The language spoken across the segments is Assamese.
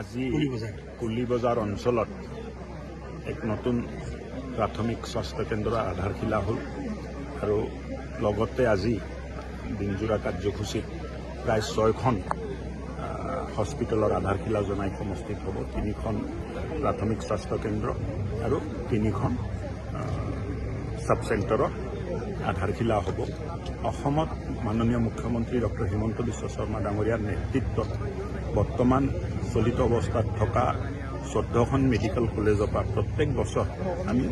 আজি কুলিবজাৰ অঞ্চলত এক নতুন প্ৰাথমিক স্বাস্থ্য কেন্দ্ৰৰ আধাৰশিলা হ'ল আৰু লগতে আজি দিনজোৰা কাৰ্যসূচীত প্ৰায় 6খন হস্পিটেলৰ আধাৰশিলা জনাই সমষ্টিত হ'ব। 3খন প্ৰাথমিক স্বাস্থ্য কেন্দ্ৰ আৰু 3খন সাব চেণ্টাৰৰ আধাৰশিলা হ'ব। অসমত মাননীয় মুখ্যমন্ত্ৰী ডক্টৰ হিমন্ত বিশ্ব শৰ্মা ডাঙৰীয়াৰ নেতৃত্বত বৰ্তমান চলিত অৱস্থাত থকা 14খন মেডিকেল কলেজৰ পৰা প্ৰত্যেক বছৰ আমি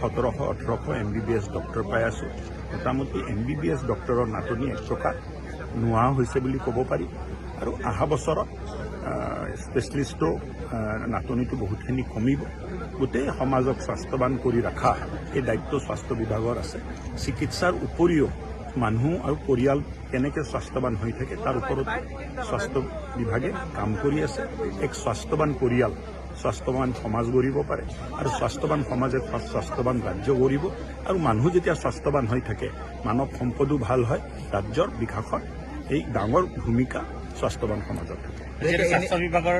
1700-1800 MBBS ডক্টৰ পাই আছোঁ। মোটামুটি MBBS ডক্টৰৰ নাটনি এক প্ৰকাৰ নোহোৱা হৈছে বুলি ক'ব পাৰি আৰু অহা বছৰত স্পেচিয়েলিষ্টৰ নাটনিটো বহুতখিনি কমিব। গোটেই সমাজক স্বাস্থ্যৱান কৰি ৰখা এই দায়িত্ব স্বাস্থ্য বিভাগৰ আছে। চিকিৎসাৰ উপৰিও মানুহ আৰু পৰিয়াল কেনেকৈ স্বাস্থ্যৱান হৈ থাকে তাৰ ওপৰত স্বাস্থ্য বিভাগে কাম কৰি আছে। এক স্বাস্থ্যৱান পৰিয়াল স্বাস্থ্যৱান সমাজ গঢ়িব পাৰে আৰু স্বাস্থ্যৱান সমাজে স্বাস্থ্যৱান ৰাজ্য গঢ়িব আৰু মানুহ যেতিয়া স্বাস্থ্যৱান হৈ থাকে মানৱ সম্পদো ভাল হয়। ৰাজ্যৰ বিকাশত এই ডাঙৰ ভূমিকা স্বাস্থ্যৱান সমাজত থাকে। স্বাস্থ্য বিভাগৰ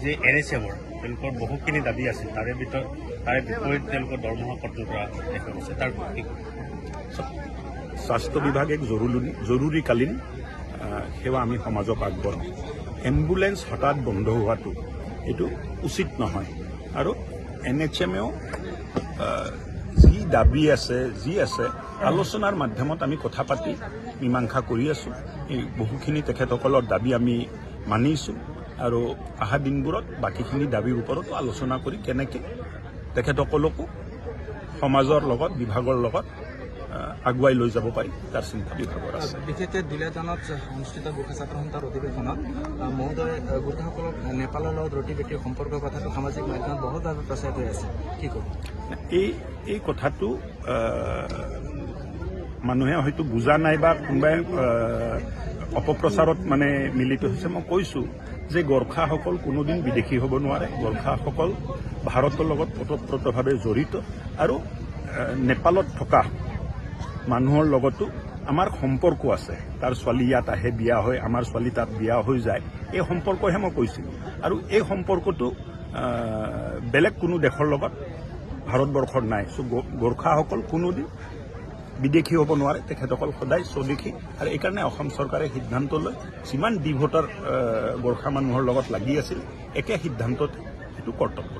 যি NHMৰ তেওঁলোকৰ বহুখিনি দাবী আছে, তাৰে বিপৰীত তেওঁলোকৰ দৰমহা কৰ্তন কৰা দেখা গৈছে। তাৰ স্বাস্থ্য বিভাগ এক জৰুৰীকালীন সেৱা আমি সমাজক আগবঢ়াওঁ। এম্বুলেন্স হঠাৎ বন্ধ হোৱাটো এইটো উচিত নহয় আৰু NHMেও যি দাবী আছে আলোচনাৰ মাধ্যমত আমি কথা পাতি মীমাংসা কৰি আছোঁ। এই বহুখিনি তেখেতসকলৰ দাবী আমি মানিছোঁ আৰু অহা দিনবোৰত বাকীখিনি দাবীৰ ওপৰতো আলোচনা কৰি কেনেকৈ তেখেতসকলকো সমাজৰ লগত বিভাগৰ লগত আগুৱাই লৈ যাব পাৰি তাৰ চিন্তা বিভাগৰ আছে। বিশেষকৈ দুলীয়াজানত অনুষ্ঠিত গোৰ্খা ছাত্ৰ সন্থাৰ অধিৱেশনত মহোদয়ে গোৰ্খাসকলক নেপালৰ লগত ৰুটি বেটিৰ সম্পৰ্কৰ কথাটো সামাজিক মাধ্যমত বহুতভাৱে প্ৰচাৰ হৈ আছে, কি ক'ব? এই কথাটো মানুহে হয়তো বুজা নাই বা কোনোবাই অপপ্ৰচাৰত মিলিত হৈছে। মই কৈছোঁ যে গোৰ্খাসকল কোনোদিন বিদেশী হ'ব নোৱাৰে। গোৰ্খাসকল ভাৰতৰ লগত ওতঃপ্ৰোতভাৱে জড়িত আৰু নেপালত থকা মানুহৰ লগতো আমাৰ সম্পৰ্ক আছে। তাৰ ছোৱালী ইয়াত আহে, বিয়া হয়, আমাৰ ছোৱালী তাত বিয়া হৈ যায়। এই সম্পৰ্কহে মই কৈছিলোঁ আৰু এই সম্পৰ্কটো বেলেগ কোনো দেশৰ লগত ভাৰতবৰ্ষৰ নাই। গোৰ্খাসকল কোনোদিন বিদেশী হ'ব নোৱাৰে। তেখেতসকল সদায় স্বদেশী আৰু এইকাৰণে অসম চৰকাৰে সিদ্ধান্ত লয় যিমান ডিভোটাৰ গোৰ্খা মানুহৰ লগত লাগি আছিল একে সিদ্ধান্তত সেইটো কৰ্তব্য।